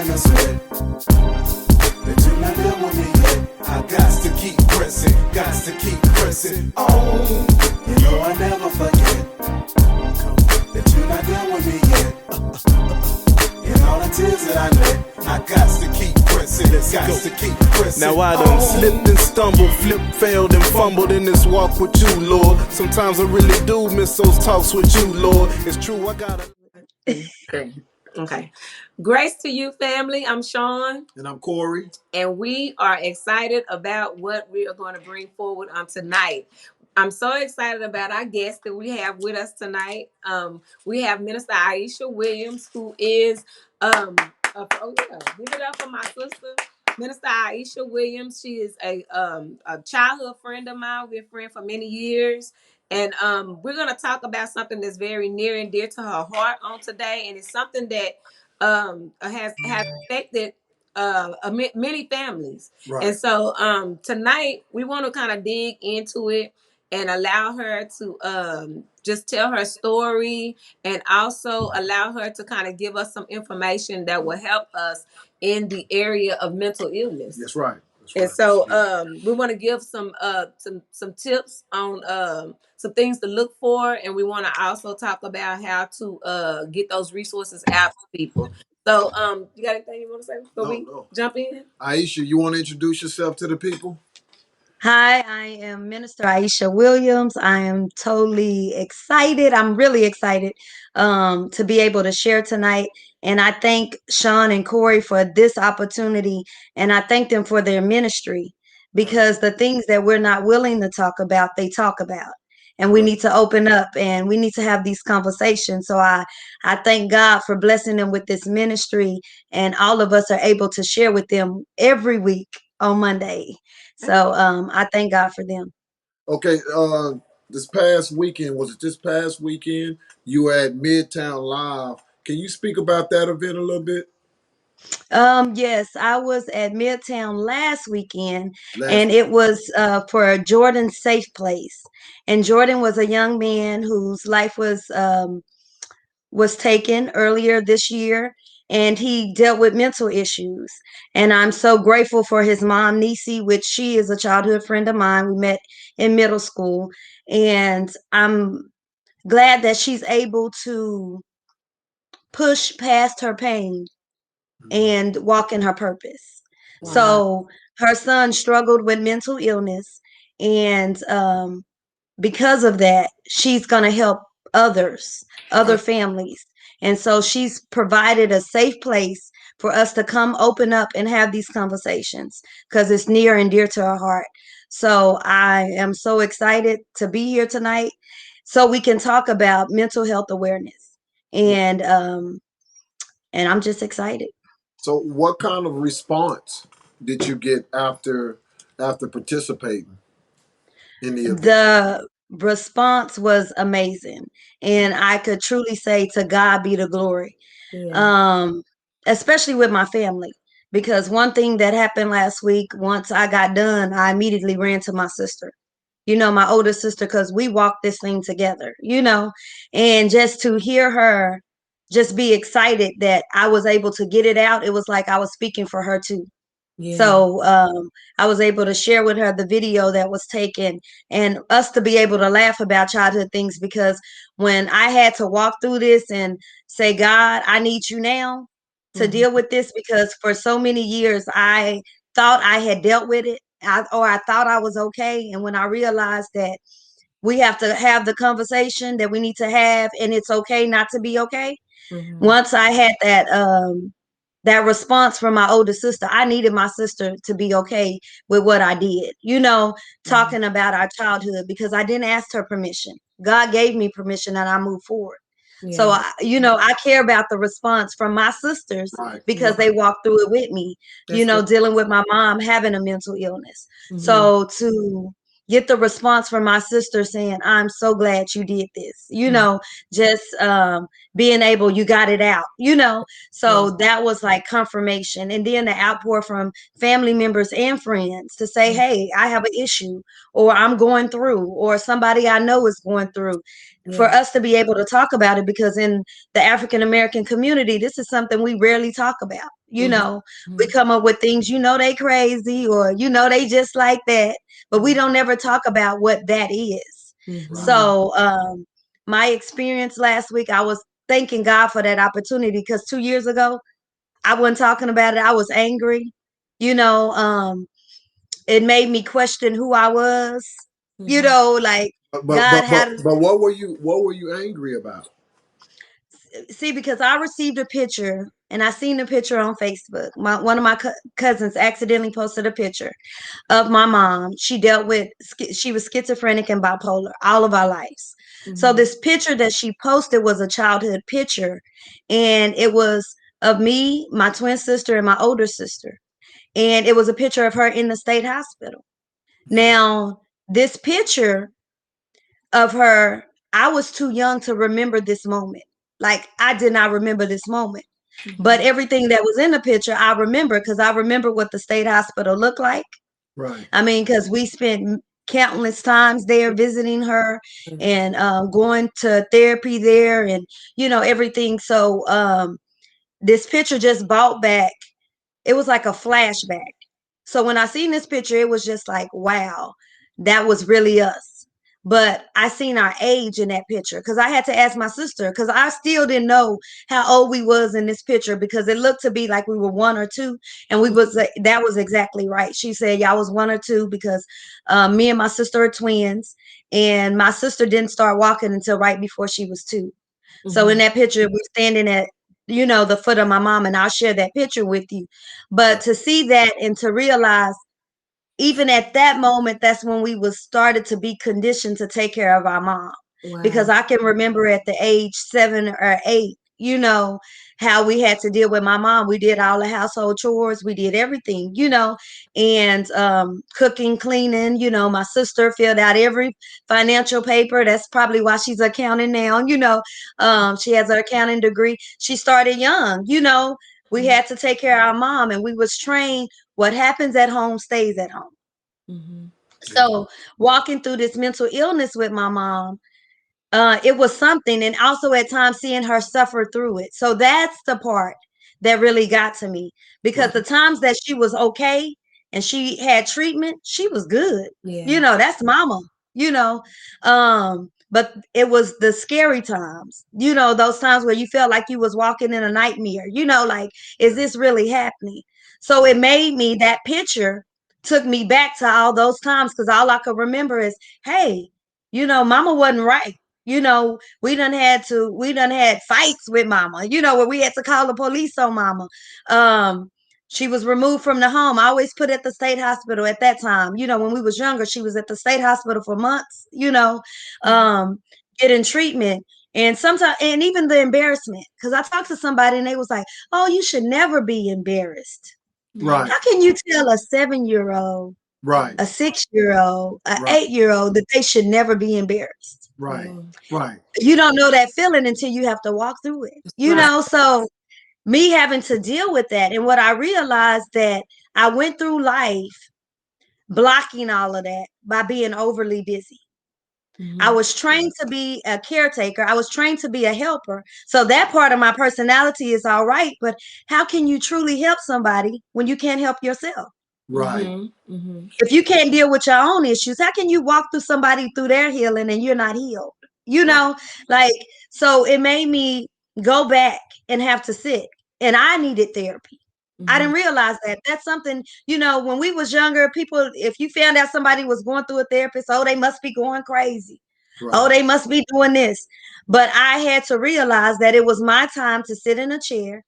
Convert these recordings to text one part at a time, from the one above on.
And I said that you're not done with me yet. I got to keep pressing, got to keep pressing on. You know I never forget that you're not done with me yet. And all the tears that I let, I got to keep pressing, got to keep pressing. Now I done slipped and stumbled, flipped, failed and fumbled in this walk with you, Lord. Sometimes I really do miss those talks with you, Lord. It's true, I gotta. Okay. Grace to you, family. I'm Sean. And I'm Corey. And we are excited about what we are going to bring forward on tonight. I'm so excited about our guest that we have with us tonight. We have Minister Aisha Williams, who is give it up for my sister, Minister Aisha Williams. She is a childhood friend of mine. We've been friends for many years. And we're going to talk about something that's very near and dear to her heart on today. And it's something that has affected many families. Right. And so tonight we want to kind of dig into it and allow her to just tell her story, and also allow her to kind of give us some information that will help us in the area of mental illness. That's right. And so we want to give some tips on some things to look for, and we want to also talk about how to get those resources out to people. So you got anything you want to say before we jump in? Aisha, you want to introduce yourself to the people? Hi, I am Minister Aisha Williams. I am totally excited. I'm really excited to be able to share tonight. And I thank Sean and Corey for this opportunity. And I thank them for their ministry, because the things that we're not willing to talk about, they talk about. And we need to open up and we need to have these conversations. So I thank God for blessing them with this ministry. And all of us are able to share with them every week on Monday. So I thank God for them. Okay, this past weekend, was it this past weekend? You were at Midtown Live. Can you speak about that event a little bit? Yes, I was at Midtown last weekend, and it was for Jordan's Safe Place. And Jordan was a young man whose life was taken earlier this year, and he dealt with mental issues. And I'm so grateful for his mom, Nisi, which she is a childhood friend of mine. We met in middle school, and I'm glad that she's able to push past her pain and walk in her purpose. Wow. So her son struggled with mental illness, and because of that, she's going to help other families. And so she's provided a safe place for us to come open up and have these conversations, because it's near and dear to her heart. So I am so excited to be here tonight so we can talk about mental health awareness. And I'm just excited. So what kind of response did you get after participating in the event? The response was amazing, and I could truly say to God be the glory. Especially with my family, because one thing that happened last week, once I got done, I immediately ran to my sister, my older sister, because we walked this thing together, and just to hear her just be excited that I was able to get it out, it was like I was speaking for her too. Yeah. So I was able to share with her the video that was taken, and us to be able to laugh about childhood things, because when I had to walk through this and say, God, I need you now to deal with this, because for so many years I thought I had dealt with it, or I thought I was okay. And when I realized that we have to have the conversation that we need to have, and it's okay not to be okay. Once I had that response from my older sister, I needed my sister to be okay with what I did, talking about our childhood, because I didn't ask her permission. God gave me permission, and I moved forward. Yeah. So, I care about the response from my sisters, because they walked through it with me, dealing with my mom having a mental illness. So to get the response from my sister saying, I'm so glad you did this, just being able, you got it out, so that was like confirmation. And then the outpour from family members and friends to say, hey, I have an issue, or I'm going through, or somebody I know is going through, for us to be able to talk about it, because in the African American community, this is something we rarely talk about. You Mm-hmm. know, we come up with things, they crazy, or they just like that, but we don't never talk about what that is. Mm-hmm. Right. So my experience last week, I was thanking God for that opportunity, because 2 years ago I wasn't talking about it. I was angry. You know, it made me question who I was. Mm-hmm. Like, But but God but but, had but what were you angry about? see, because I received a picture and I seen the picture on Facebook. One of my cousins accidentally posted a picture of my mom. She was schizophrenic and bipolar all of our lives. So Mm-hmm. this picture that she posted was a childhood picture, and it was of me, my twin sister, and my older sister. And it was a picture of her in the state hospital. Now, this picture of her, I was too young to remember this moment. Like, I did not remember this moment. But Mm-hmm. everything that was in the picture, I remember, because I remember what the state hospital looked like. Right. I mean, because we spent countless times there visiting her, and going to therapy there, and everything. So this picture just brought back. It was like a flashback. So when I seen this picture, it was just like, wow, that was really us. But I seen our age in that picture, because I had to ask my sister, because I still didn't know how old we was in this picture, because it looked to be like we were 1 or 2, and that was exactly right. She said y'all was 1 or 2, because me and my sister are twins, and my sister didn't start walking until right before she was 2. So in Mm-hmm. that picture, we're standing at, the foot of my mom, and I'll share that picture with you. But Right. to see that and to realize, even at that moment, that's when we was started to be conditioned to take care of our mom. Because Wow. I can remember at the age 7 or 8, how we had to deal with my mom. We did all the household chores, we did everything, and cooking, cleaning. My sister filled out every financial paper. That's probably why she's accounting now. She has her accounting degree. She started young. We had to take care of our mom, and we was trained, what happens at home stays at home. Mm-hmm. Yeah. So walking through this mental illness with my mom, it was something. And also at times seeing her suffer through it. So that's the part that really got to me, because Right. the times that she was okay and she had treatment, she was good. Yeah. That's mama, you know. But it was the scary times, those times where you felt like you was walking in a nightmare, like, is Yeah. this really happening? So it Right. made me, that picture took me back to all those times, because all I could remember is, hey, mama wasn't right. We done had fights with mama, where we had to call the police on mama. Um, she was removed from the home. I always put at the state hospital at that time. When we was younger, she was at the state hospital for months, Mm-hmm. um, getting treatment. And sometimes, and even the embarrassment, because I talked to somebody and they was like, oh, you should never be embarrassed. Mm-hmm. Right. How can you tell a 7-year-old, Right. a 6-year-old, a Right. 8-year-old that they should never be embarrassed? Right. Yeah. Right. You don't know that feeling until you have to walk through it. That's right. So me having to deal with that, and what I realized, that I went through life blocking all of that by being overly busy. I Mm-hmm. was trained to be a caretaker. I was trained to be a helper. So that part of my personality is all right, but how can you truly help somebody when you can't help yourself? Right. Mm-hmm. Mm-hmm. If you can't deal with your own issues, how can you walk through somebody through their healing and you're not healed? You Right. know, like, so it made me go back and have to sit. And I needed therapy. I Mm-hmm. didn't realize that. That's something, when we was younger, people, if you found out somebody was going through a therapist, oh, they must be going crazy. Oh, Right. they must be doing this. But I had to realize that it was my time to sit in a chair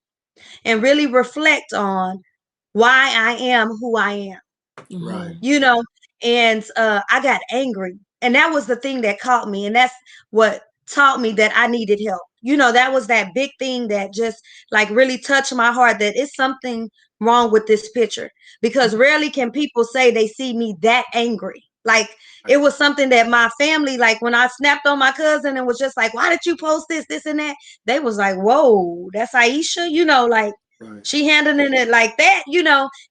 and really reflect on why I am who I am, Right. Mm-hmm. you know and I got angry, and that was the thing that caught me, and that's what taught me that I needed help. That was that big thing that just, like, really touched my heart, that it's something wrong with this picture, because rarely can people say they see me that angry. Like, Right. it was something that my family, like, when I snapped on my cousin and was just like, why did you post this and that, they was like, whoa, that's Aisha, like, Right. she handling it like that,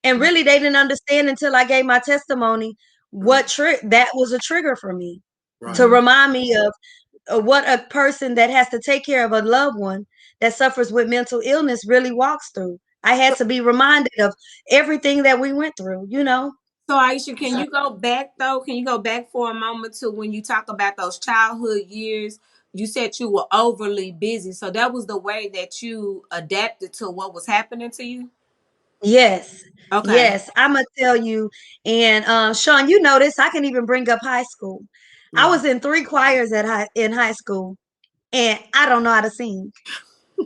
and really, they didn't understand until I gave my testimony Right. that was a trigger for me, to Right. Mm-hmm. remind me of what a person that has to take care of a loved one that suffers with mental illness really walks through. I had to be reminded of everything that we went through, you know? So Aisha, can you go back though? Can you go back for a moment to when you talk about those childhood years? You said you were overly busy. So that was the way that you adapted to what was happening to you? Yes. Okay. Yes. I'ma tell you. And Sean, you notice I can even bring up high school. I Yeah. was in three choirs in high school, and I don't know how to sing.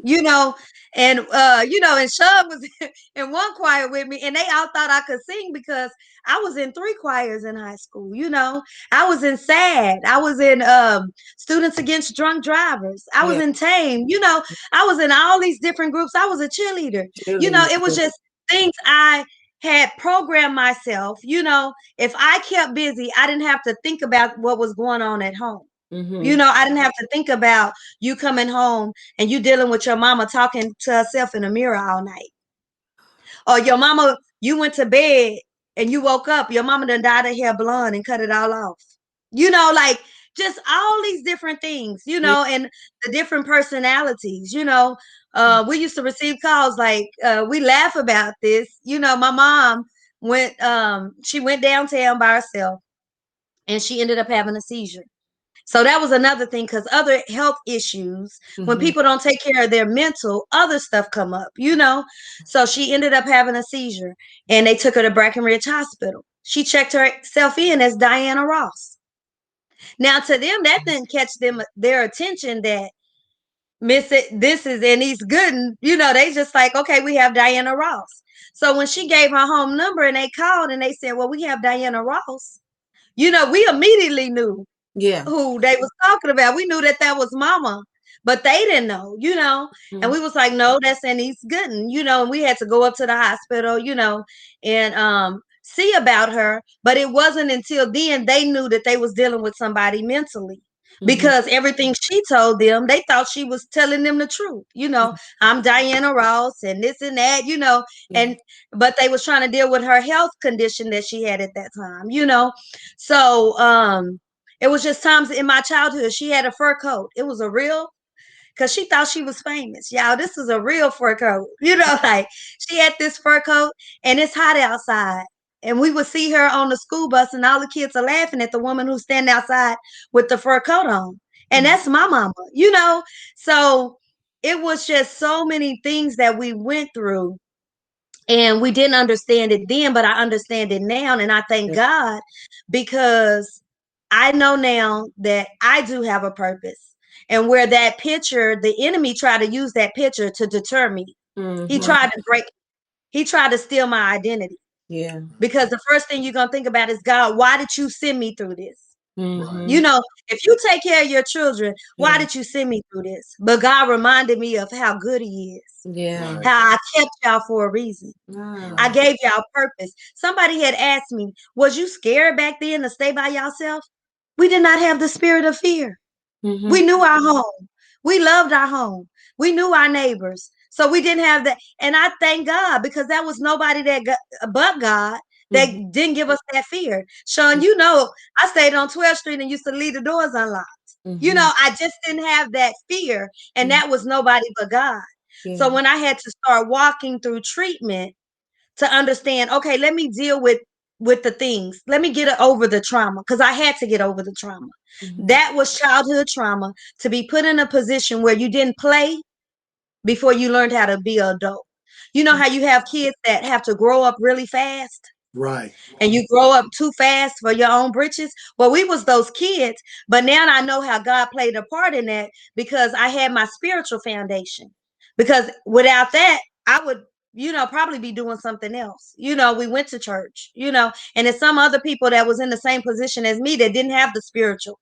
You know, and and Sean was in one choir with me, and they all thought I could sing because I was in three choirs in high school. I was in SAD, I was in Students Against Drunk Drivers, I was Yeah. in TAME, I was in all these different groups. I was a cheerleader. Cheerleader. It was just things I had programmed myself. If I kept busy, I didn't have to think about what was going on at home. Mm-hmm. I didn't have to think about you coming home and you dealing with your mama talking to herself in the mirror all night. Or your mama, you went to bed and you woke up, your mama done dyed her hair blonde and cut it all off. Like just all these different things, Yeah. and the different personalities. We used to receive calls like, we laugh about this. My mom she went downtown by herself and she ended up having a seizure. So that was another thing, because other health issues, when Mm-hmm. people don't take care of their mental, other stuff come up. So she ended up having a seizure and they took her to Brackenridge Hospital. She checked herself in as Diana Ross. Now to them, that didn't catch their attention that Miss it, this is Anise Gooden. They just like, okay, we have Diana Ross. So when she gave her home number and they called and they said, well, we have Diana Ross, we immediately knew Yeah. who they was talking about. We knew that that was Mama, but they didn't know, And Mm-hmm. we was like, no, that's Anise Gooden, And we had to go up to the hospital, and see about her. But it wasn't until then they knew that they was dealing with somebody mentally. Mm-hmm. Because everything she told them, they thought she was telling them the truth. I'm Diana Ross and this and that, Yeah. and but they was trying to deal with her health condition that she had at that time. So it was just times in my childhood. She had a fur coat. It was a real, because she thought she was famous. Y'all, this is a real fur coat. Like she had this fur coat and it's hot outside. And we would see her on the school bus and all the kids are laughing at the woman who's standing outside with the fur coat on. And Mm-hmm. that's my mama. So it was just so many things that we went through and we didn't understand it then, but I understand it now. And I thank Yeah. God because I know now that I do have a purpose. And where that picture, the enemy tried to use that picture to deter me. He Mm-hmm. tried to he tried to steal my identity. Yeah. Because the first thing you're going to think about is, God, why did you send me through this? Right. Mm-hmm. If you take care of your children, why Yeah. did you send me through this? But God reminded me of how good He is, Yeah. Right. how I kept y'all for a reason. I Ah. Right. gave y'all purpose. Somebody had asked me, was you scared back then to stay by yourself? We did not have the spirit of fear. Mm-hmm. We knew our home. We loved our home. We knew our neighbors. So we didn't have that. And I thank God because that was nobody but God that Mm-hmm. didn't give us that fear. Sean, I stayed on 12th Street and used to leave the doors unlocked. Mm-hmm. I just didn't have that fear. And that was nobody but God. Yeah. So when I had to start walking through treatment, to understand, okay, let me deal with the things, let me get over the trauma, because I had to get over the trauma. Mm-hmm. That was childhood trauma, to be put in a position where you didn't play before you learned how to be an adult. You know how you have kids that have to grow up really fast, Right. and you grow up too fast for your own britches. Well, we was those kids, but now I know how God played a part in that, because I had my spiritual foundation. Because without that, I would, probably be doing something else. We went to church, and there's some other people that was in the same position as me that didn't have the spiritual,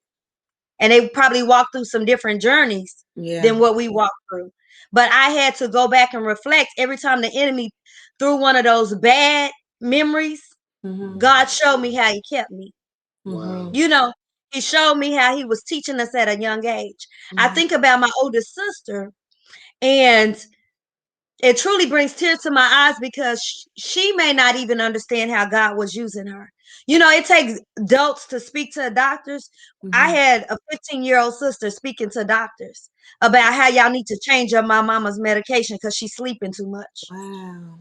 and they probably walked through some different journeys Yeah. than what we walked through. But I had to go back and reflect every time the enemy threw one of those bad memories. Mm-hmm. God showed me how He kept me. Mm-hmm. Wow. You know, He showed me how He was teaching us at a young age. I Mm-hmm. think about my oldest sister, and it truly brings tears to my eyes because she may not even understand how God was using her. You know, it takes adults to speak to doctors. I Mm-hmm. had a 15-year-old sister speaking to doctors about how y'all need to change up my mama's medication because she's sleeping too much. Wow.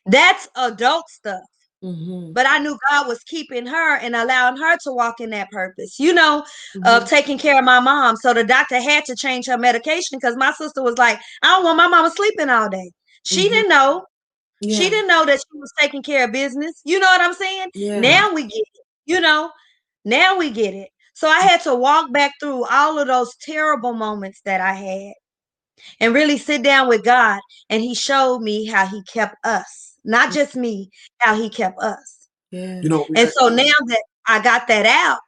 That's adult stuff. Mm-hmm. But I knew God was keeping her and allowing her to walk in that purpose, you know, of Mm-hmm. taking care of my mom. So the doctor had to change her medication because my sister was like, I don't want my mama sleeping all day. She Mm-hmm. didn't know. She Yeah. didn't know that she was taking care of business. You know what I'm saying? Yeah. Right. Now we get it. You know, now we get it. So I had to walk back through all of those terrible moments that I had and really sit down with God. And He showed me how He kept us, not just me, how He kept us. You Yeah. know, And so now that I got that out,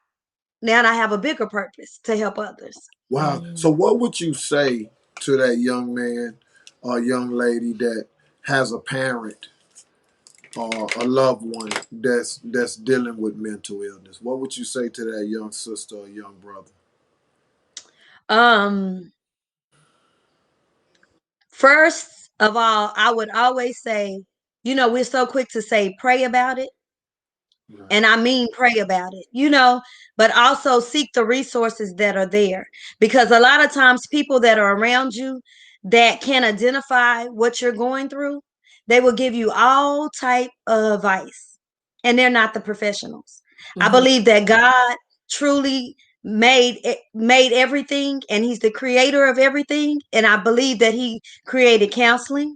now I have a bigger purpose to help others. wow. Mm-hmm. So, what would you say to that young man or young lady that has a parent or a loved one that's dealing with mental illness? What would you say to that young sister or young brother? Um, First of all, I would always say, you know, we're so quick to say pray about it. Right. And I mean, pray about it, you know, but also seek the resources that are there. Because a lot of times, people that are around you that can identify what you're going through, they will give you all type of advice, and they're not the professionals. I Mm-hmm. believe that God truly made everything, and He's the creator of everything. And I believe that He created counseling.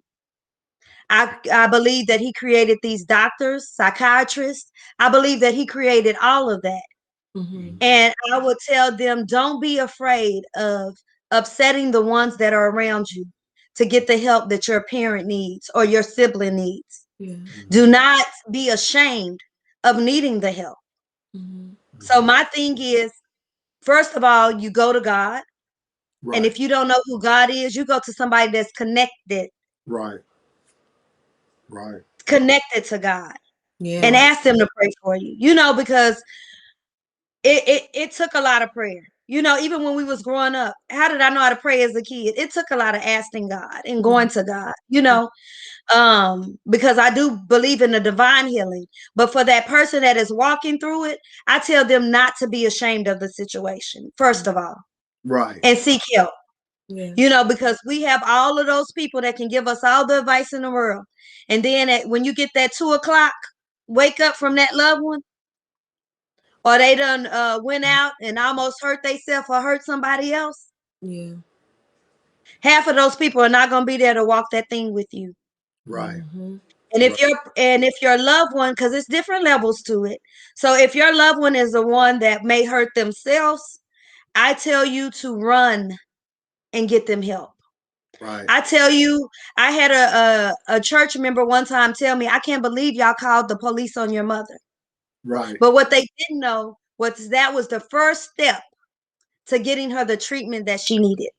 I believe that He created these doctors, psychiatrists. I believe that He created all of that. Mm-hmm. And I would tell them, don't be afraid of upsetting the ones that are around you to get the help that your parent needs or your sibling needs. Yeah. Do not be ashamed of needing the help. Mm-hmm. So my thing is, first of all, you go to God. And Right. if you don't know who God is, you go to somebody that's Right. Right. connected to God, and Yeah. Right. ask them to pray for you. You know, because it took a lot of prayer. You know, even when we was growing up, how did I know how to pray as a kid? It took a lot of asking God and going to God, you know, because I do believe in the divine healing. But for that person that is walking through it, I tell them not to be ashamed of the situation, first of all, Right. and seek help. Yeah. You know, because we have all of those people that can give us all the advice in the world. And then when you get that 2 o'clock wake up from that loved one, or they done went out and almost hurt themselves or hurt somebody else, Yeah. half of those people are not going to be there to walk that thing with you. Right. Mm-hmm. And Right. if your loved one, because it's different levels to it, so if your loved one is the one that may hurt themselves, I tell you to run and get them help. Right. I tell you, I had a church member one time tell me, I can't believe y'all called the police on your mother. Right. But what they didn't know was that was the first step to getting her the treatment that she needed.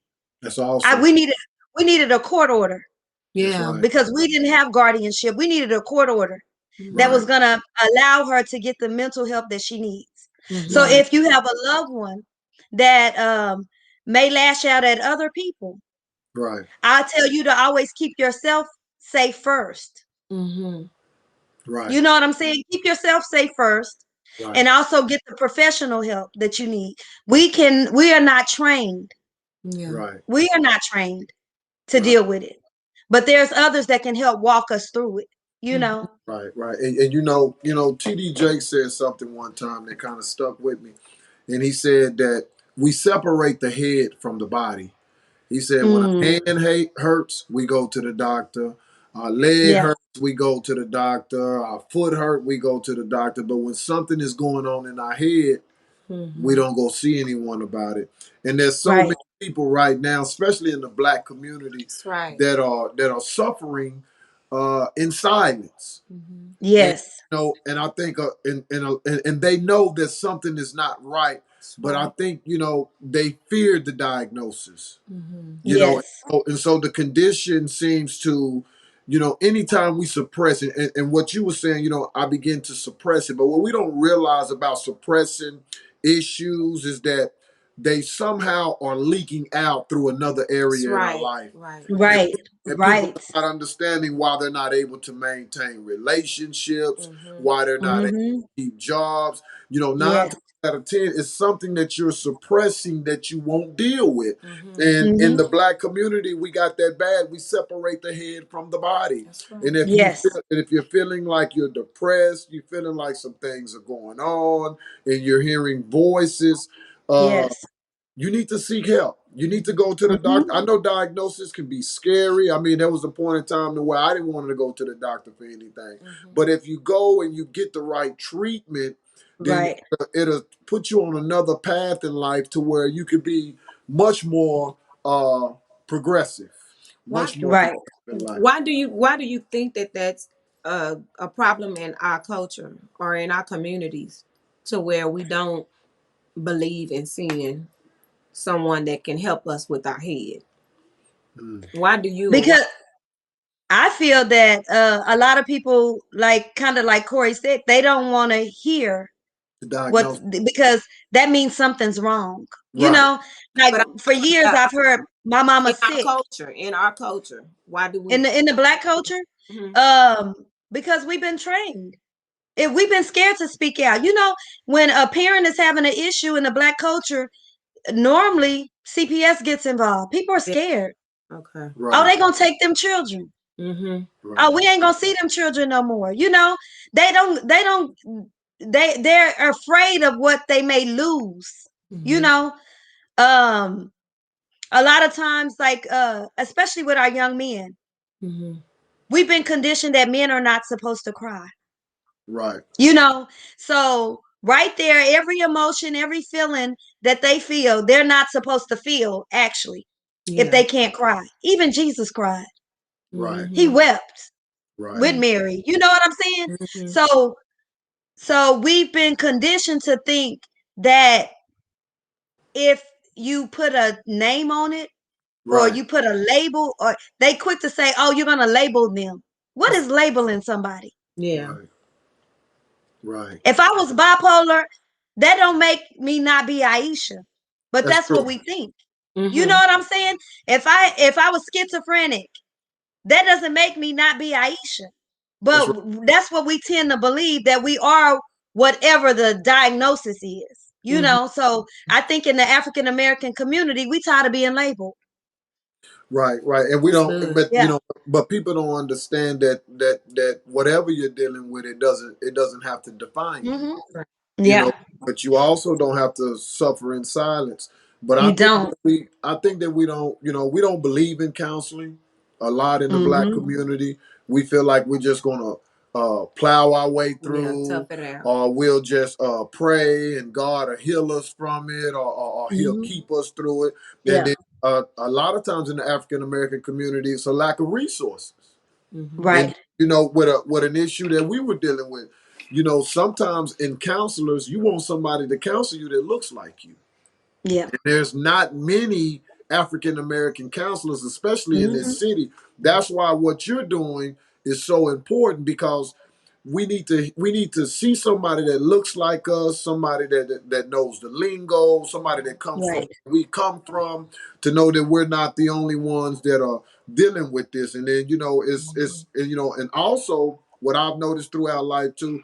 That's I awesome. we needed a court order That's Yeah. right. because we didn't have guardianship. We needed a court order that Mm-hmm. Right. was going to allow her to get the mental help that she needs. So Mm-hmm. Right. if you have a loved one that may lash out at other people, Right. I tell you to always keep yourself safe first. Mm-hmm. Right. You know what I'm saying? Keep yourself safe first, Right. and also get the professional help that you need. We are not trained. Yeah. Right. We are not trained to Right. deal with it. But there's others that can help walk us through it, you Mm-hmm. know? Right. Right. And TD Jake said something one time that kind of stuck with me. And he said that we separate the head from the body. He said when a Mm, hand hurts, we go to the doctor. Our leg yeah, hurts, we go to the doctor. Our foot hurt, we go to the doctor. But when something is going on in our head, we Mm-hmm. don't go see anyone about it. And there's so right. many people right now, especially in the black community, That's right. that are suffering in silence. Mm-hmm. And Yes, and I think and they know that something is not right, That's but I right. think they fear the diagnosis. Mm-hmm. yes, And so the condition seems to, anytime we suppress it, and what you were saying, I begin to suppress it. But what we don't realize about suppressing issues is that they somehow are leaking out through another That's area in our right. life. Right. And, Right. and people Right. are not understanding why they're not able to maintain relationships, Mm-hmm. why they're not able Mm-hmm. to keep jobs. You know, nine Yes. times out of 10, it's something that you're suppressing that you won't deal with. Mm-hmm. And in Mm-hmm. the black community, we got that bad. We separate the head from the body. That's right. And if you Yes. feel, and if you're feeling like you're depressed, you're feeling like some things are going on, and you're hearing voices, uh, Yes. you need to seek help. You need to go to the Mm-hmm. doctor. I know diagnosis can be scary. I mean, there was a point in time where I didn't want to go to the doctor for anything. Mm-hmm. But if you go and you get the right treatment, then Right. it'll put you on another path in life to where you could be much more progressive, Why? much more Right. progressive in life. Why do you think that that's a problem in our culture or in our communities, to where we don't believe in seeing someone that can help us with our head? Mm. Why do you? Or why? Because I feel that a lot of people, like kind of like Corey said, they don't want to hear The what, diagnosis. because that means something's wrong. You Right. know, like But I'm for talking years about I've heard my in mama's our sick culture. In our culture, why do in we? the black culture, Hmm. um, because we've been trained. If we've been scared to speak out. You know, when a parent is having an issue in the black culture, normally CPS gets involved. People are Yeah. scared. Okay. Oh, Right. they gonna take them children. Mm-hmm. Right. Oh, we ain't gonna see them children no more. You know, they're afraid of what they may lose. You Mm-hmm. know, um, a lot of times, like especially with our young men, Mm-hmm. we've been conditioned that men are not supposed to cry. Right. You know, so right there, every emotion, every feeling that they feel, they're not supposed to feel actually if Yeah. they can't cry. Even Jesus cried. Right. He Mm-hmm. wept Right. with Mary. You know what I'm saying? Mm-hmm. So we've been conditioned to think that if you put a name on it or Right. you put a label, or they quick to say, "Oh, you're going to label them." What That's, is labeling somebody? yeah. Right. Right. If I was bipolar, that don't make me not be Aisha. But That's that's what true. we think. You know Mm-hmm. what I'm saying? If I was schizophrenic, that doesn't make me not be Aisha. That's right. But that's what we tend to believe, that we are whatever the diagnosis is. You Mm-hmm. know, so I think in the African American community, we tired of being labeled. Right, right, and we That's don't. good. But you Yeah. know, but people don't understand that whatever you're dealing with, it doesn't have to define you. Hmm. Right. You know, Yeah. but you also don't have to suffer in silence. But You don't. I think that we don't. You know, we don't believe in counseling a lot in the black Hmm. community. We feel like we're just gonna plow our way Yeah. through, Tough it out. or we'll just pray and God will heal us from it, or He'll Hmm. keep us through it. And Yeah. then a lot of times in the African American community, it's a lack of resources. Mm-hmm. And Right. you know, with an issue that we were dealing with, you know, sometimes in counselors, you want somebody to counsel you that looks like you. Yeah. And there's not many African American counselors, especially in Hmm. this city. That's why what you're doing is so important, because we need to see somebody that looks like us, somebody that knows the lingo, somebody that comes from Right. where we come from, to know that we're not the only ones that are dealing with this. And then, you know, it's you know, and also what I've noticed throughout life too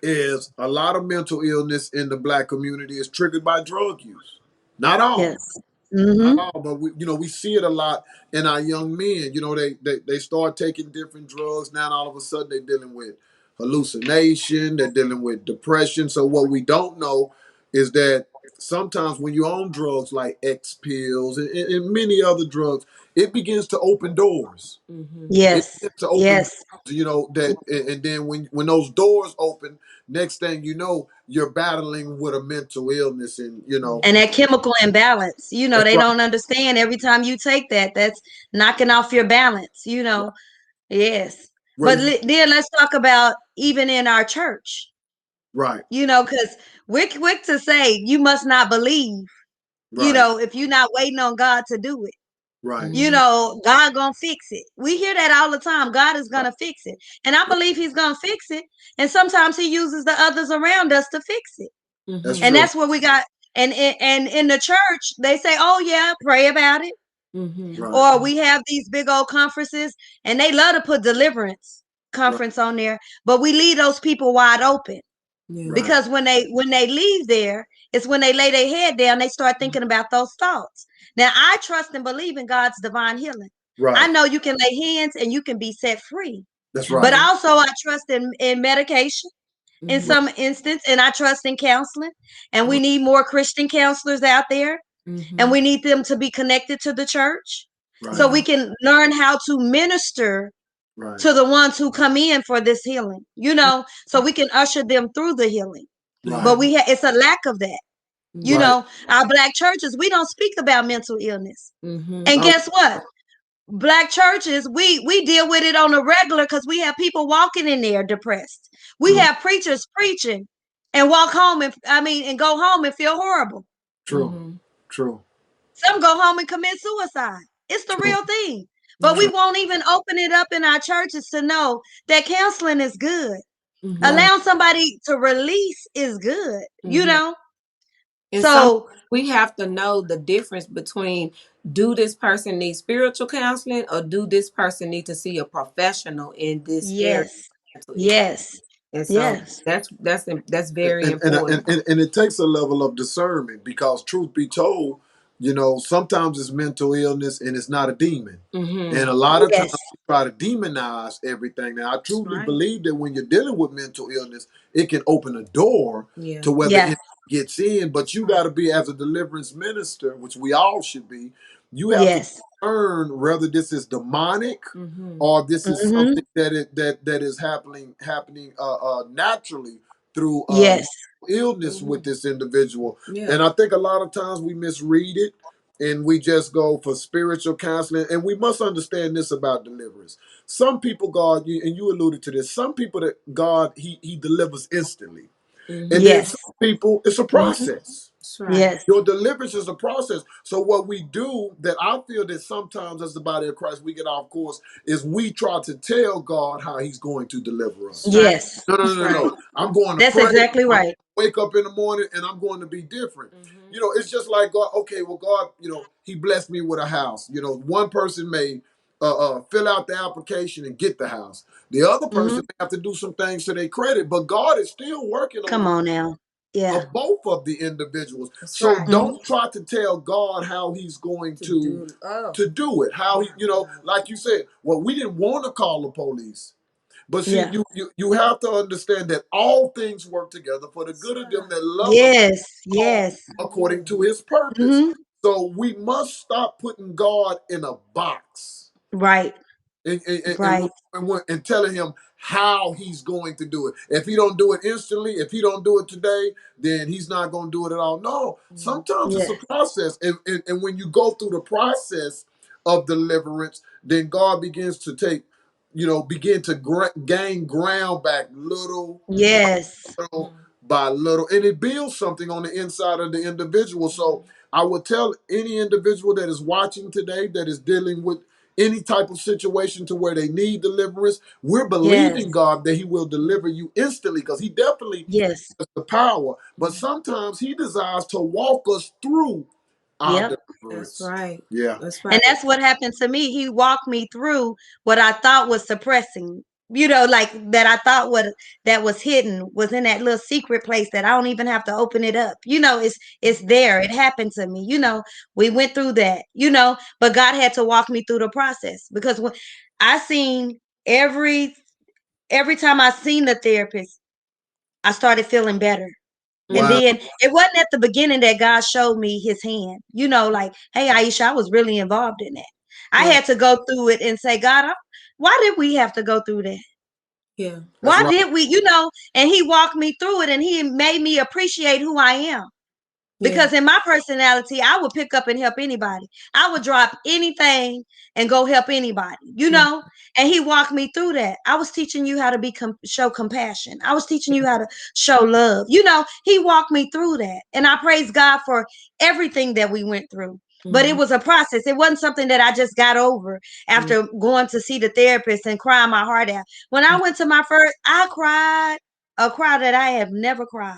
is a lot of mental illness in the black community is triggered by drug use. Not all, Yes. Hmm. not all, but we, you know, we see it a lot in our young men. You know, they start taking different drugs. Now all of a sudden they're dealing with hallucination. They're dealing with depression. So what we don't know is that sometimes when you're on drugs like X pills and many other drugs, it begins to open doors. Mm-hmm. It Yes. begins to open, Yes. you know, that, and then when those doors open, next thing you know, you're battling with a mental illness, and you know, And that chemical imbalance, that's they right, don't understand, every time you take that, that's knocking off your balance. Yes. where But you, then let's talk about even in our church, right, because we're quick to say you must not believe, right, if you're not waiting on God to do it. right, Mm-hmm. God gonna fix it. We hear that all the time. God is right, gonna fix it. And I right. believe he's gonna fix it. And sometimes he uses the others around us to fix it. That's Mm-hmm. And true. that's where we got And in the church, they say, "Oh yeah, pray about it." Mm-hmm. Right. Or we have these big old conferences, and they love to put deliverance Right. conference on there, but we leave those people wide open. Yeah. Right. Because when they leave there, it's when they lay their head down, they start thinking about those thoughts. Now I trust and believe in God's divine healing. I Right. know you can lay hands and you can be set free. That's But right. Mm-hmm. also I trust in medication in Mm-hmm. Right. some instance, and I trust in counseling. And we Right. need more Christian counselors out there, and Mm-hmm. we need them to be connected to the church Right. so Yeah. we can learn how to minister Right. to the ones who come in for this healing, so we can usher them through the healing. Yeah. But Right. it's a lack of that. Mm-hmm. Right. Our black churches, we don't speak about mental illness. Mm-hmm. And No. guess what? Black churches, we deal with it on a regular because we have people walking in there depressed. We True. Mm-hmm. have preachers preaching and walk home and go home and feel horrible. True. Mm-hmm. True. Some go home and commit suicide. It's the True. real thing. But we Yeah. True. won't even open it up in our churches to know that counseling is good. Mm-hmm. Right. Allowing somebody to release is good, Mm-hmm. And some So, we have to know the difference between, do this person need spiritual counseling or do this person need to see a professional in this area yes, of mental illness? yes, And so yes, that's very And, important. and it takes a level of discernment because truth be told, sometimes it's mental illness and it's not a demon. And Mm-hmm. a lot of times yes, we try to demonize everything. Now, I That's truly right. believe that when you're dealing with mental illness, it can open a door Yeah. to where the yeah, enemy gets in. But you Right. got to be, as a deliverance minister, which we all should be, you have to yes, discern whether this is demonic Mm-hmm. or this is hmm, something that is happening naturally through yes, illness with Mm-hmm. this individual. Yeah. And I think a lot of times we misread it and we just go for spiritual counseling. And we must understand this about deliverance. Some people, God, and you alluded to this, some people that God, he delivers instantly. And Mm-hmm. then yes, some people, it's a hmm, process. That's right. yes, Your deliverance is a process. So what we do that I feel that sometimes as the body of Christ we get off course is we try to tell God how he's going to deliver That's us. right. yes. No, no, That's no, no, right. no. I'm going to That's pray. exactly I'm going right. to wake up in the morning and I'm going to be different. Mm-hmm. It's just like God, okay, well, God, he blessed me with a house. One person may fill out the application and get the house. The other Hmm. person may have to do some things to their credit, but God is still working on Come the on now. Yeah. of both of the individuals. That's So right. Hmm. don't try to tell God how he's going To to do. Oh to do it. How my he, God. like you said, well, we didn't want to call the police. But see, Yeah. you have to understand that all things work together for the That's good of them right. that love the Yes. called Yes. according Mm-hmm. to his purpose. Hmm. So we must stop putting God in a box Right. and Right. and telling him how he's going to do it. If he don't do it instantly, if he don't do it today, then he's not going to do it at all. No, Mm-hmm. sometimes it's Yeah. a process, and when you go through the process of deliverance, then God begins to begin to gain ground back little Yes. little by little, and it builds something on the inside of the individual. So I would tell any individual that is watching today that is dealing with any type of situation to where they need deliverance, we're Yes. believing God that he will deliver you instantly because he definitely Yes. has the power. But Mm-hmm. sometimes he desires to walk us through our Yep. That's deliverance. right. Yeah. That's And right. that's what happened to me. He walked me through what I thought was suppressing, like that I thought what that was hidden was in that little secret place that I don't even have to open it up. It's there. It happened to me. We went through that, but God had to walk me through the process because when I seen every time I seen the therapist, I started feeling better. And Wow. Mm-hmm. then it wasn't at the beginning that God showed me his hand, like, hey, Aisha, I was really involved in that. I Yeah. had to go through it and say, God, why did we have to go through that? Yeah. That's Why right. did we, and he walked me through it and he made me appreciate who I am. Yeah. Because in my personality, I would pick up and help anybody. I would drop anything and go help anybody, Mm-hmm. And he walked me through that. I was teaching you how to show compassion. I was teaching you how to show love. He walked me through that. And I praise God for everything that we went through. But it Mm-hmm. was a process. It wasn't something that I just got over after going to see the therapist and crying my heart out. When I went to my first, I cried a cry that I have never cried.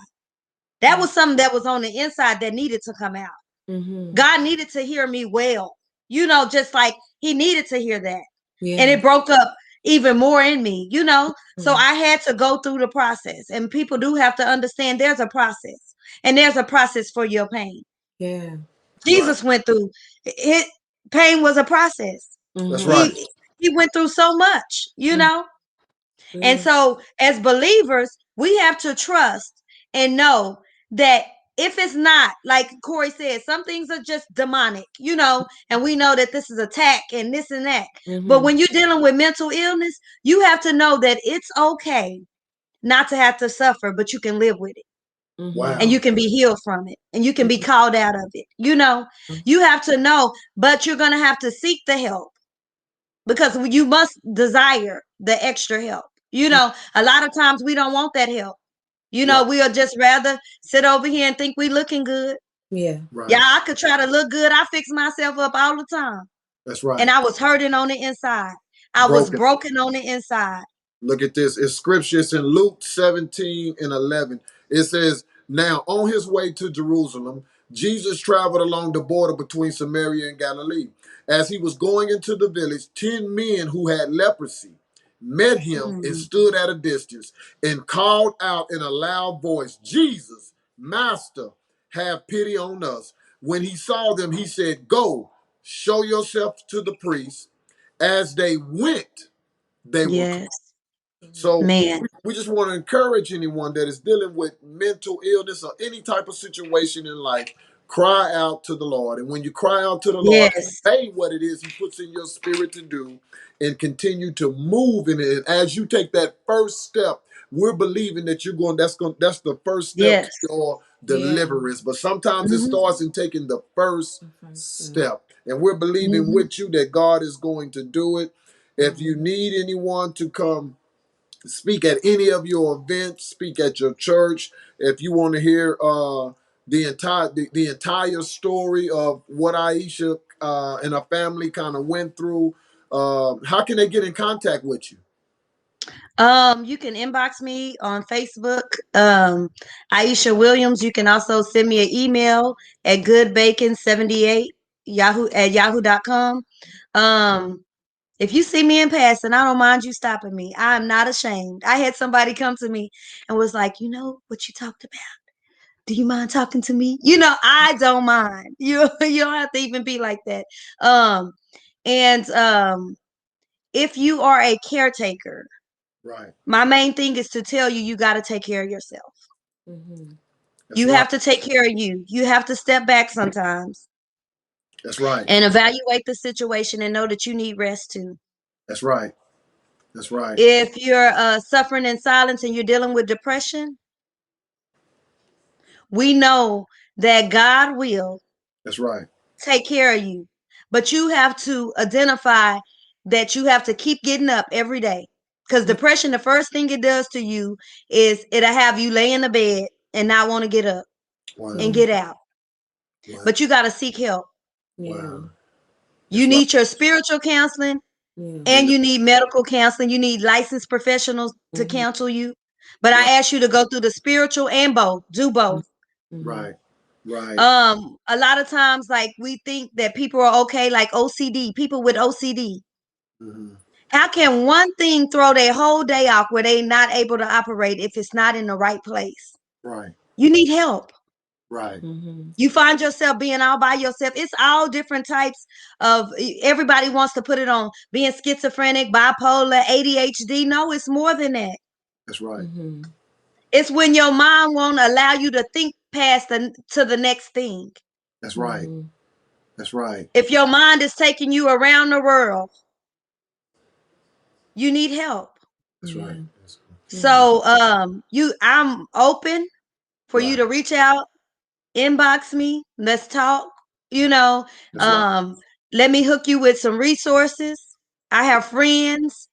That was something that was on the inside that needed to come out. Mm-hmm. God needed to hear me well, just like he needed to hear that. Yeah. And it broke up even more in me, So Mm-hmm. I had to go through the process. And people do have to understand there's a process. And there's a process for your pain. Yeah. Right. Jesus went through it. Pain was a process. That's Mm-hmm. right. He went through so much, And Yeah. so, as believers, we have to trust and know that if it's not, like Corey said, some things are just demonic, and we know that this is attack and this and that. But Mm-hmm. when you're dealing with mental illness, you have to know that it's okay not to have to suffer, but you can live with it Mm-hmm. and Wow. you can be healed from it and you can be called out of it. You have to know, but you're going to have to seek the help because you must desire the extra help. A lot of times we don't want that help. Right. We'll just rather sit over here and think we looking good. Yeah. Yeah, Right. I could try to look good. I fix myself up all the time. That's And right. I was hurting on the inside. I was Broken. broken on the inside. Look at this. It's scripture. It's in Luke 17 and 11. It says, now on his way to Jerusalem, Jesus traveled along the border between Samaria and Galilee. As he was going into the village, 10 men who had leprosy met him and Mm, stood at a distance and called out in a loud voice, Jesus, Master, have pity on us. When he saw them, he said, go, show yourself to the priest. As they went, they were. yes, So man. we just want to encourage anyone that is dealing with mental illness or any type of situation in life, cry out to the Lord. And when you cry out to the Lord, Yes, obey what it is He puts in your spirit to do and continue to move in it. And as you take that first step, we're believing that you're that's the first step to yes. your Yeah. deliverance. But sometimes it Hmm. starts in taking the first The first step. step. And we're believing Hmm. with you that God is going to do it. If you Mm-hmm. need anyone to come speak at any of your events, speak at your church. If you want to hear the entire story of what Aisha and her family kind of went through, how can they get in contact with you? You can inbox me on Facebook, Aisha Williams. You can also send me an email at goodbacon78 yahoo@yahoo.com. Um, if you see me in passing, I don't mind you stopping me. I am not ashamed. I had somebody come to me and was like, you know what you talked about? Do you mind talking to me? I don't mind. You don't have to even be like that. Um, and if you are a caretaker, Right. my main thing is to tell you got to take care of yourself. Mm-hmm. That's You right. have to take care of you. You have to step back sometimes That's right. and evaluate the situation and know that you need rest too. That's right. That's right. If you're suffering in silence and you're dealing with depression, we know that God will That's right. take care of you. But you have to identify that you have to keep getting up every day. Because depression, the first thing it does to you is it'll have you lay in the bed and not want to get up and Wow. Mm-hmm. get out. Wow. But you got to seek help. Yeah. Wow. You That's right. need your spiritual counseling Yeah. and you need medical counseling. You need licensed professionals to Mm-hmm. counsel you. But Right. I ask you to go through the spiritual and both. Do both. Mm-hmm. Right. Right. A lot of times, like we think that people are okay, like OCD, people with OCD. Hmm. How can one thing throw their whole day off where they not able to operate if it's not in the right place? Right. You need help. Right. Mm-hmm. You find yourself being all by yourself. It's all different types of, everybody wants to put it on being schizophrenic, bipolar, ADHD. No, it's more than that. That's right. Mm-hmm. It's when your mind won't allow you to think past to the next thing. That's right. Mm-hmm. That's right. If your mind is taking you around the world, you need help. That's Yeah. right. Yeah. So I'm open for you Right. to reach out, inbox me, let's talk, you know. That's right. Um let me hook you with some resources. I have friends.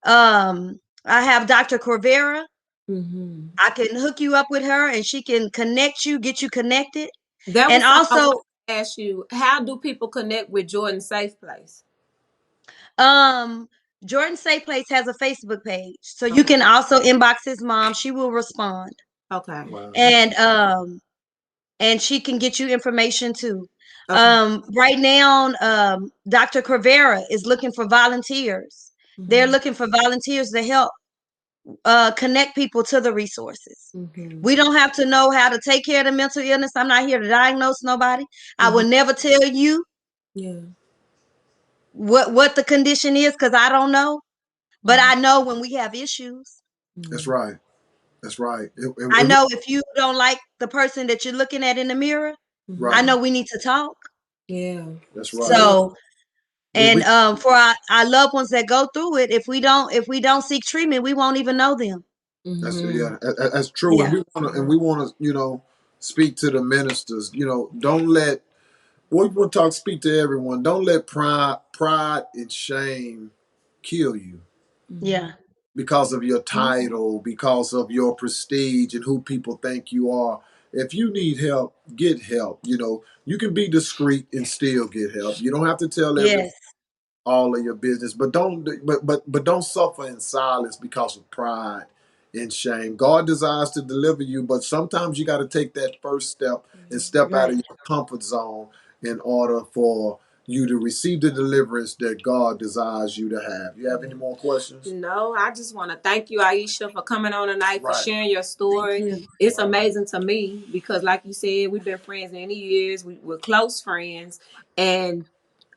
I have Dr. Corvera. Mm-hmm. I can hook you up with her and she can connect you, get you connected. That And was something I wanted also, to ask you. How do people connect with Jordan Safe Place? um Jordan Safe Place has a Facebook page. So you Okay. can also inbox his mom. She will respond. Okay. Wow. And she can get you information too. Okay. Right now, Dr. Crivera is looking for volunteers. They're Mhm. looking for volunteers to help connect people to the resources. Mhm. We don't have to know how to take care of the mental illness. I'm not here to diagnose nobody. I Mhm. will never tell you Yeah. what the condition is because I don't know. But Mhm. I know when we have issues. That's Mhm. right. That's right. I know if you don't like the person that you're looking at in the mirror, I Right. Mhm. know we need to talk. Yeah. That's It's right. good. So, and We for our loved ones that go through it, if we don't seek treatment, we won't even know them. that's Mhm. yeah. That's true. And Yeah. we want to speak to the ministers. Don't let we want to speak to everyone. Don't let pride and shame kill you Mhm. Yeah. because of your title, because of your prestige and who people think you are. If you need help, get help. You can be discreet and still get help. You don't have to tell everyone Yes. all of your business, but don't suffer in silence because of pride and shame. God desires to deliver you, but sometimes you got to take that first step and step out of Right. your comfort zone in order for you to receive the deliverance that God desires you to have. You have any more questions? No, I just want to thank you, Aisha, for coming on tonight, for Right. sharing your Thank story. you. It's Wow. amazing to me because, like you said, we've been friends many years. We're close friends. And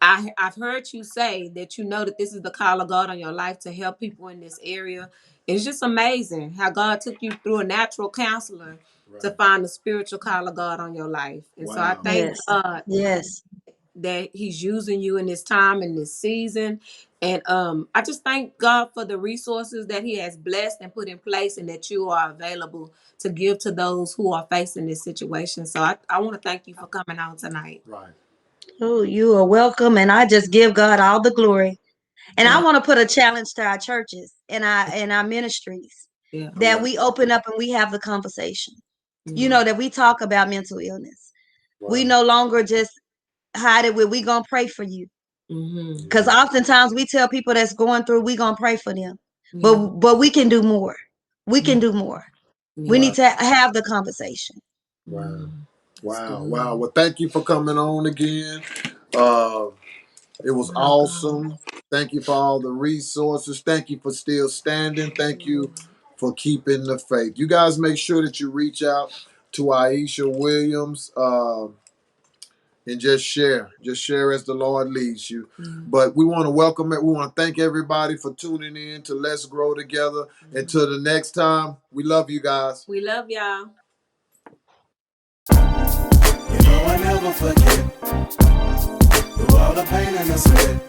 I've heard you say that you know that this is the call of God on your life to help people in this area. It's just amazing how God took you through a natural counselor to Right. find the spiritual call of God on your life. And so I Wow. thank Yes. God Yes. that he's using you in this time in this season, and I just thank God for the resources that he has blessed and put in place, and that you are available to give to those who are facing this situation. So I want to thank you for coming on tonight. Right. Oh, you are welcome. And I just give God all the glory. And I Yeah. want to put a challenge to our churches and our ministries Yeah. All that right. we open up and we have the conversation. Yeah. That we talk about mental illness. We Wow. no longer just hide it with we gonna pray for you. Mm-hmm. Because oftentimes we tell people that's going through, we gonna pray for them. Yeah. But we can do more. We Yeah. can do more. We Yeah. need Wow. to have the conversation. Wow. Mm. That's Wow. Wow. good. Well, thank you for coming on again. Uh, It was My God. awesome. Thank you for all the resources. Thank you for still standing. Thank you for keeping the faith. You guys make sure that you reach out to Aisha Williams and just share. Just share as the Lord leads you. Yeah. But we want to welcome it. We want to thank everybody for tuning in to Let's Grow Together. Until the next time, we love you guys. We love y'all. I never forget through all the pain and the sweat.